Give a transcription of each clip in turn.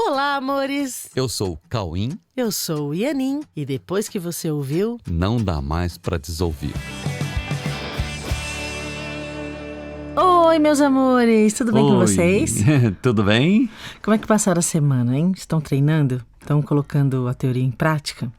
Olá, amores! Eu sou o Cauim. Eu sou o Ianin e depois que você ouviu, Não dá mais pra desouvir. Oi, meus amores! Tudo bem com vocês? Tudo bem? Como é que passaram a semana, hein? Estão treinando? Estão colocando a teoria em prática?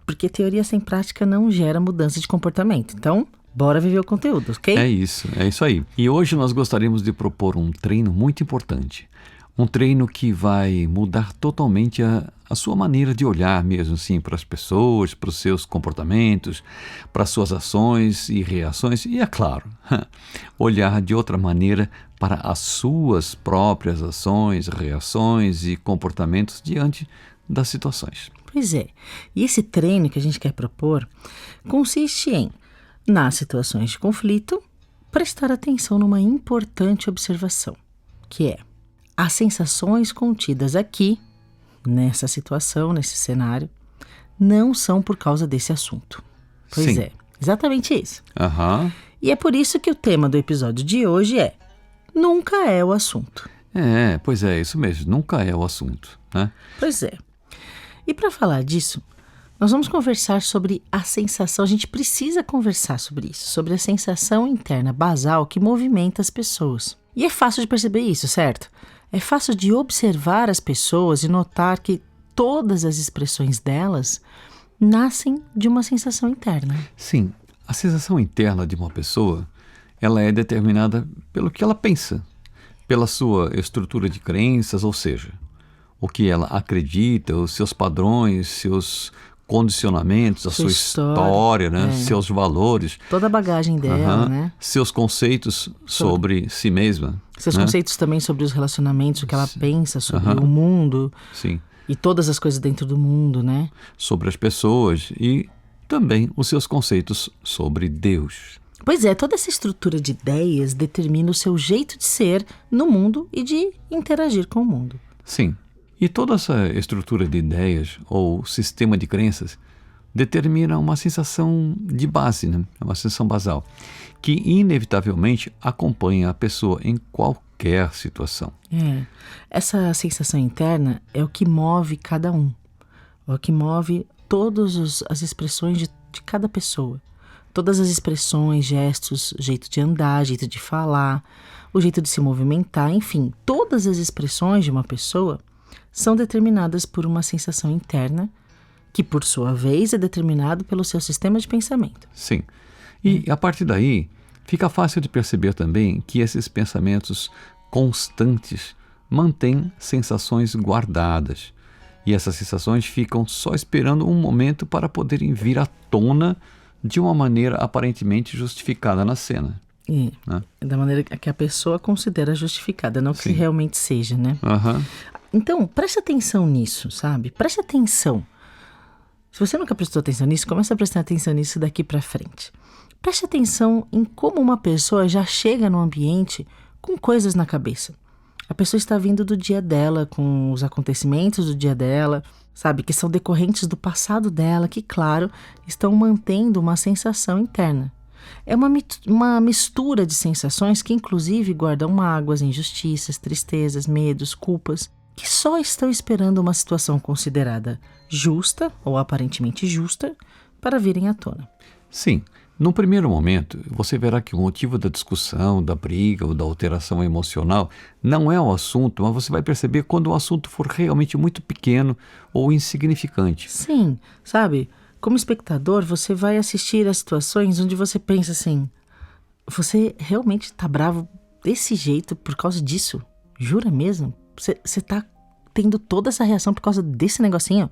Porque teoria sem prática não gera mudança de comportamento. Então, bora viver o conteúdo, ok? É isso aí. E hoje nós gostaríamos de propor um treino muito importante. Um treino que vai mudar totalmente a sua maneira de olhar mesmo assim para as pessoas, para os seus comportamentos, para as suas ações e reações e, é claro, olhar de outra maneira para as suas próprias ações, reações e comportamentos diante das situações. Pois é. E esse treino que a gente quer propor consiste em, nas situações de conflito, prestar atenção numa importante observação, que é: as sensações contidas aqui, nessa situação, nesse cenário, não são por causa desse assunto. Pois Sim. é, exatamente isso. Aham. E é por isso que o tema do episódio de hoje é: nunca é o assunto. Pois é, isso mesmo, nunca é o assunto, né? Pois é. E para falar disso, nós vamos conversar sobre a sensação, a gente precisa conversar sobre isso, sobre a sensação interna basal que movimenta as pessoas. E é fácil de perceber isso, certo? É fácil de observar as pessoas e notar que todas as expressões delas nascem de uma sensação interna. Sim, a sensação interna de uma pessoa, ela é determinada pelo que ela pensa, pela sua estrutura de crenças, ou seja, o que ela acredita, os seus padrões, seus condicionamentos, a sua história, né? Seus valores. Toda a bagagem dela, né? Seus conceitos sobre si mesma. Seus né? conceitos também sobre os relacionamentos, o que ela pensa sobre o mundo. Sim. E todas as coisas dentro do mundo, né? Sobre as pessoas e também os seus conceitos sobre Deus. Pois é, toda essa estrutura de ideias determina o seu jeito de ser no mundo e de interagir com o mundo. Sim. E toda essa estrutura de ideias ou sistema de crenças determina uma sensação de base, né? Uma sensação basal, que inevitavelmente acompanha a pessoa em qualquer situação. Essa sensação interna é o que move cada um, é o que move todas as expressões de cada pessoa. Todas as expressões, gestos, jeito de andar, jeito de falar, o jeito de se movimentar, enfim, todas as expressões de uma pessoa são determinadas por uma sensação interna, que por sua vez é determinado pelo seu sistema de pensamento. Sim. E a partir daí, fica fácil de perceber também que esses pensamentos constantes mantêm sensações guardadas. E essas sensações ficam só esperando um momento para poderem vir à tona de uma maneira aparentemente justificada na cena. Né? Da maneira que a pessoa considera justificada, não que realmente seja, né? Então, preste atenção nisso, sabe? Preste atenção. Se você nunca prestou atenção nisso, comece a prestar atenção nisso daqui pra frente. Preste atenção em como uma pessoa já chega no ambiente com coisas na cabeça. A pessoa está vindo do dia dela, com os acontecimentos do dia dela, sabe? Que são decorrentes do passado dela, que, claro, estão mantendo uma sensação interna. É uma mistura de sensações que, inclusive, guardam mágoas, injustiças, tristezas, medos, culpas, que só estão esperando uma situação considerada justa, ou aparentemente justa, para virem à tona. Sim. No primeiro momento, você verá que o motivo da discussão, da briga ou da alteração emocional não é o assunto, mas você vai perceber quando o assunto for realmente muito pequeno ou insignificante. Sim, sabe? Como espectador, você vai assistir a situações onde você pensa assim: você realmente está bravo desse jeito por causa disso? Jura mesmo? Você está tendo toda essa reação por causa desse negocinho?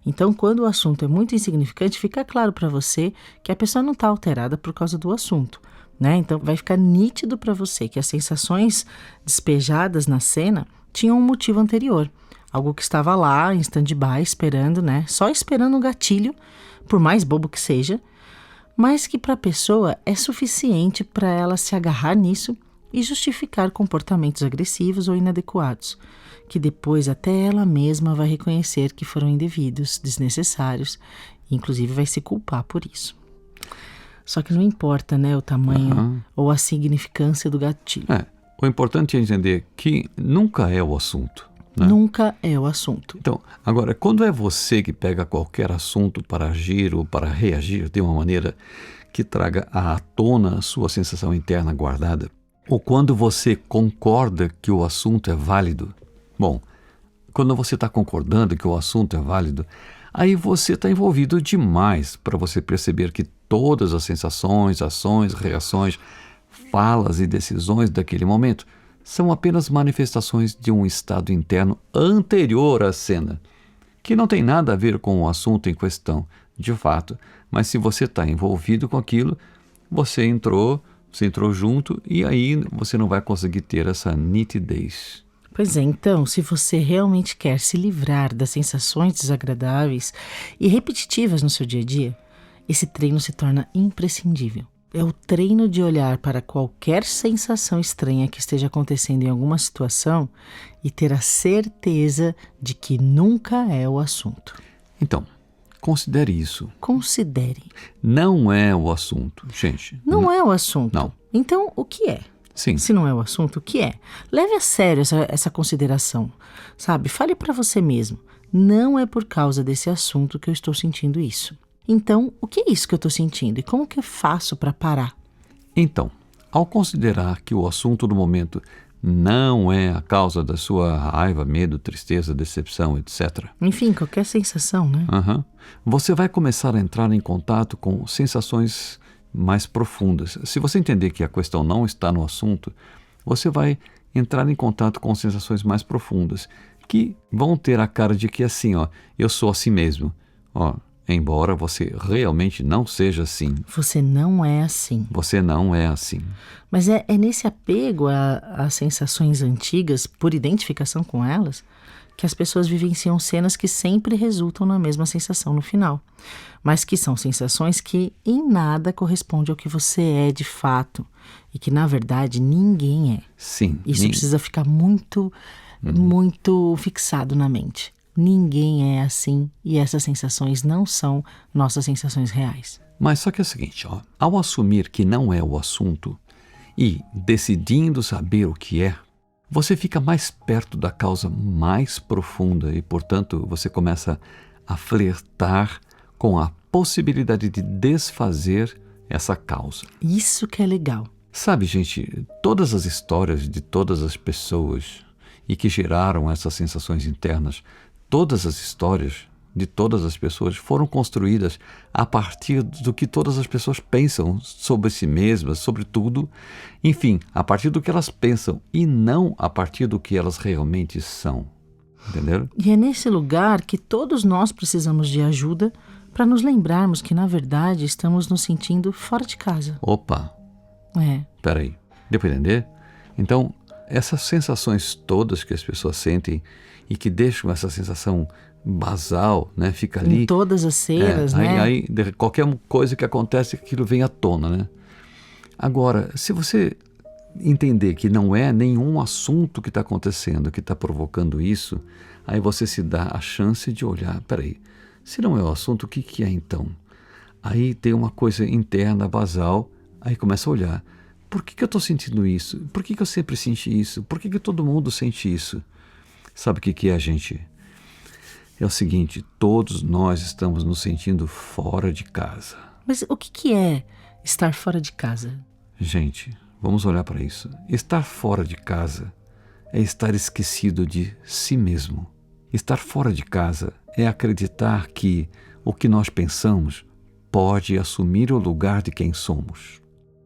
Então, quando o assunto é muito insignificante, fica claro para você que a pessoa não está alterada por causa do assunto, né? Então, vai ficar nítido para você que as sensações despejadas na cena tinham um motivo anterior. Algo que estava lá, em stand-by, esperando, né? Só esperando um gatilho, por mais bobo que seja, mas que para a pessoa é suficiente para ela se agarrar nisso e justificar comportamentos agressivos ou inadequados, que depois até ela mesma vai reconhecer que foram indevidos, desnecessários, e inclusive vai se culpar por isso. Só que não importa, né, o tamanho ou a significância do gatilho. O importante é entender que nunca é o assunto, né? Nunca é o assunto. Então, agora, quando é você que pega qualquer assunto para agir ou para reagir de uma maneira que traga à tona a sua sensação interna guardada, ou quando você concorda que o assunto é válido, bom, quando você está concordando que o assunto é válido, aí você está envolvido demais para você perceber que todas as sensações, ações, reações, falas e decisões daquele momento são apenas manifestações de um estado interno anterior à cena, que não tem nada a ver com o assunto em questão, de fato, mas se você está envolvido com aquilo, você entrou junto e aí você não vai conseguir ter essa nitidez. Pois é, então, se você realmente quer se livrar das sensações desagradáveis e repetitivas no seu dia a dia, esse treino se torna imprescindível. É o treino de olhar para qualquer sensação estranha que esteja acontecendo em alguma situação e ter a certeza de que nunca é o assunto. Então, considere isso. Considere. Não é o assunto, gente. Não é o assunto. Não. Então, o que é? Sim. Se não é o assunto, o que é? Leve a sério essa consideração, sabe? Fale para você mesmo. Não é por causa desse assunto que eu estou sentindo isso. Então, o que é isso que eu estou sentindo? E como que eu faço para parar? Então, ao considerar que o assunto do momento não é a causa da sua raiva, medo, tristeza, decepção, etc. Enfim, qualquer sensação, né? Você vai começar a entrar em contato com sensações mais profundas. Se você entender que a questão não está no assunto, você vai entrar em contato com sensações mais profundas, que vão ter a cara de que assim, eu sou assim mesmo. Embora você realmente não seja assim. Você não é assim. Você não é assim. Mas é nesse apego às sensações antigas, por identificação com elas, que as pessoas vivenciam cenas que sempre resultam na mesma sensação no final. Mas que são sensações que em nada correspondem ao que você é de fato. E que, na verdade, ninguém é. Sim. Isso precisa ficar muito, muito fixado na mente. Ninguém é assim e essas sensações não são nossas sensações reais. Mas só que é o seguinte, ao assumir que não é o assunto e decidindo saber o que é, você fica mais perto da causa mais profunda e, portanto, você começa a flertar com a possibilidade de desfazer essa causa. Isso que é legal. Sabe, gente, todas as histórias de todas as pessoas e que geraram essas sensações internas, todas as histórias de todas as pessoas foram construídas a partir do que todas as pessoas pensam sobre si mesmas, sobre tudo. Enfim, a partir do que elas pensam e não a partir do que elas realmente são. Entenderam? E é nesse lugar que todos nós precisamos de ajuda para nos lembrarmos que, na verdade, estamos nos sentindo fora de casa. Opa! Peraí, deu para entender? Então, essas sensações todas que as pessoas sentem e que deixam essa sensação basal, né? Fica ali. Em todas as cenas, né? Aí, qualquer coisa que acontece, aquilo vem à tona, né? Agora, se você entender que não é nenhum assunto que está acontecendo, que está provocando isso, aí você se dá a chance de olhar, peraí, se não é o assunto, o que é então? Aí tem uma coisa interna, basal, aí começa a olhar. Por que eu estou sentindo isso? Por que eu sempre senti isso? Por que todo mundo sente isso? Sabe o que é, gente? É o seguinte, todos nós estamos nos sentindo fora de casa. Mas o que é estar fora de casa? Gente, vamos olhar para isso. Estar fora de casa é estar esquecido de si mesmo. Estar fora de casa é acreditar que o que nós pensamos pode assumir o lugar de quem somos.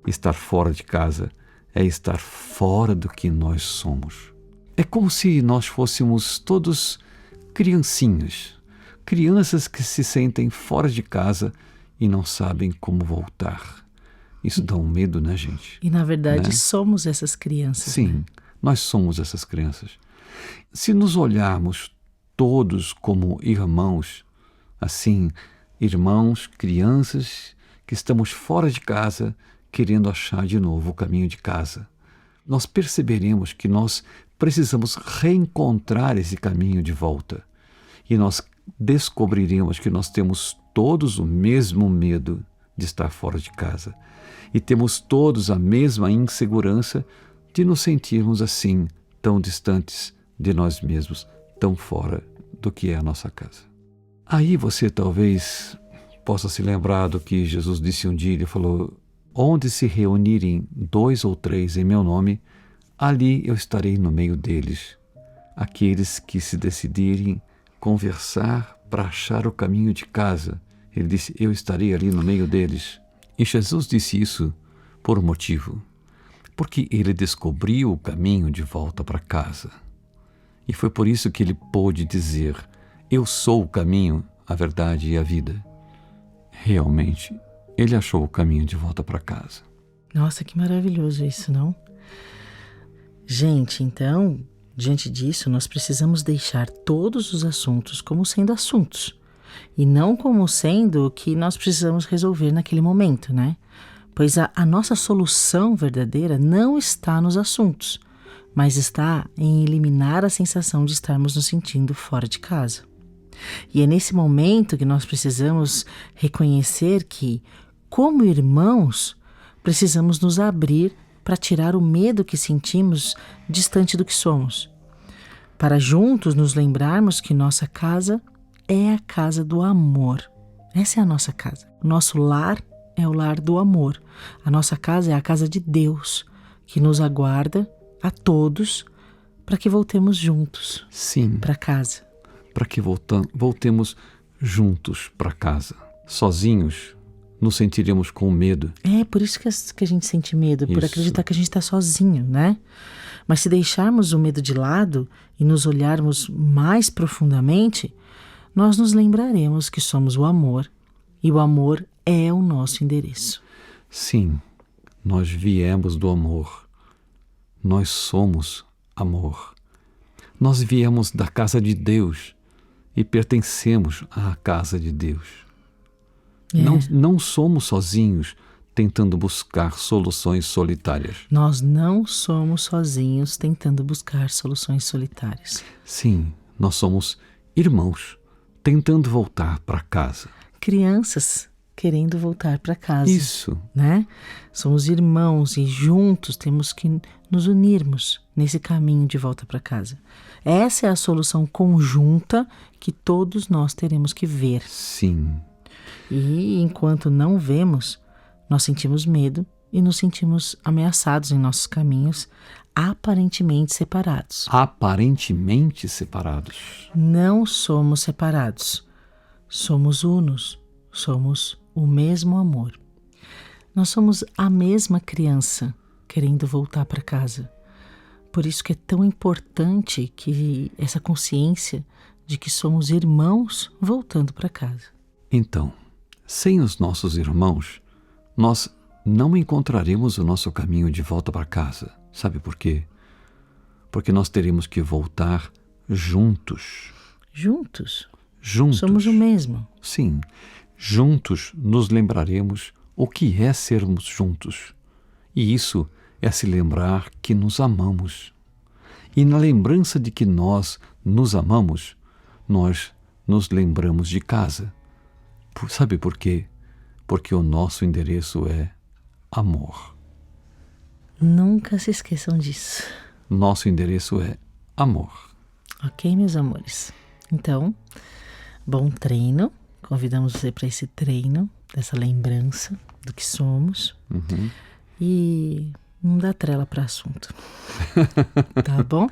Estar fora de casa é estar fora do que nós somos. É como se nós fôssemos todos criancinhas, crianças que se sentem fora de casa e não sabem como voltar. Isso dá um medo, né, gente? E, na verdade, né? Somos essas crianças. Sim, né? Nós somos essas crianças. Se nos olharmos todos como irmãos, assim, irmãos, crianças que estamos fora de casa, querendo achar de novo o caminho de casa, nós perceberemos que nós precisamos reencontrar esse caminho de volta. E nós descobriremos que nós temos todos o mesmo medo de estar fora de casa. E temos todos a mesma insegurança de nos sentirmos assim, tão distantes de nós mesmos, tão fora do que é a nossa casa. Aí você talvez possa se lembrar do que Jesus disse um dia. Ele falou: onde se reunirem 2 ou 3 em meu nome, ali eu estarei no meio deles. Aqueles que se decidirem conversar para achar o caminho de casa, ele disse: eu estarei ali no meio deles. E Jesus disse isso por um motivo, porque ele descobriu o caminho de volta para casa. E foi por isso que ele pôde dizer: eu sou o caminho, a verdade e a vida. Realmente, ele achou o caminho de volta para casa. Nossa, que maravilhoso isso, não? Gente, então, diante disso, nós precisamos deixar todos os assuntos como sendo assuntos, e não como sendo o que nós precisamos resolver naquele momento, né? Pois a nossa solução verdadeira não está nos assuntos, mas está em eliminar a sensação de estarmos nos sentindo fora de casa. E é nesse momento que nós precisamos reconhecer que, como irmãos, precisamos nos abrir para tirar o medo que sentimos distante do que somos, para juntos nos lembrarmos que nossa casa é a casa do amor. Essa é a nossa casa. O nosso lar é o lar do amor. A nossa casa é a casa de Deus, que nos aguarda a todos para que voltemos juntos para casa. Para que voltemos juntos para casa. Sozinhos, nos sentiremos com medo. É por isso que a gente sente medo, por acreditar que a gente está sozinho, né? Mas se deixarmos o medo de lado e nos olharmos mais profundamente, nós nos lembraremos que somos o amor, e o amor é o nosso endereço. Sim, nós viemos do amor. Nós somos amor. Nós viemos da casa de Deus e pertencemos à casa de Deus. Não somos sozinhos tentando buscar soluções solitárias. Nós não somos sozinhos tentando buscar soluções solitárias. Sim, nós somos irmãos tentando voltar para casa. Crianças querendo voltar para casa. Isso. Né? Somos irmãos e juntos temos que nos unirmos nesse caminho de volta para casa. Essa é a solução conjunta que todos nós teremos que ver. Sim. E enquanto não vemos, nós sentimos medo e nos sentimos ameaçados em nossos caminhos, aparentemente separados. Aparentemente separados. Não somos separados. Somos unos. Somos o mesmo amor. Nós somos a mesma criança querendo voltar para casa. Por isso que é tão importante que essa consciência de que somos irmãos voltando para casa. Então, sem os nossos irmãos, nós não encontraremos o nosso caminho de volta para casa. Sabe por quê? Porque nós teremos que voltar juntos. Juntos? Juntos. Somos o mesmo. Sim. Juntos nos lembraremos o que é sermos juntos. E isso é se lembrar que nos amamos. E na lembrança de que nós nos amamos, nós nos lembramos de casa. Sabe por quê? Porque o nosso endereço é amor. Nunca se esqueçam disso. Nosso endereço é amor. Ok, meus amores? Então, bom treino. Convidamos você para esse treino, dessa lembrança do que somos. Uhum. E não dá trela para assunto. Tá bom?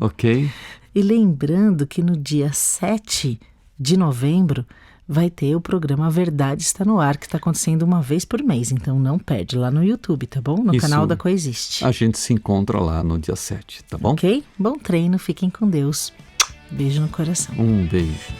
Ok. E lembrando que no dia 7 de novembro vai ter o programa A Verdade Está no Ar, que está acontecendo uma vez por mês. Então não perde lá no YouTube, tá bom? No canal da Coexiste. A gente se encontra lá no dia 7, tá bom? Ok? Bom treino, fiquem com Deus. Beijo no coração. Um beijo.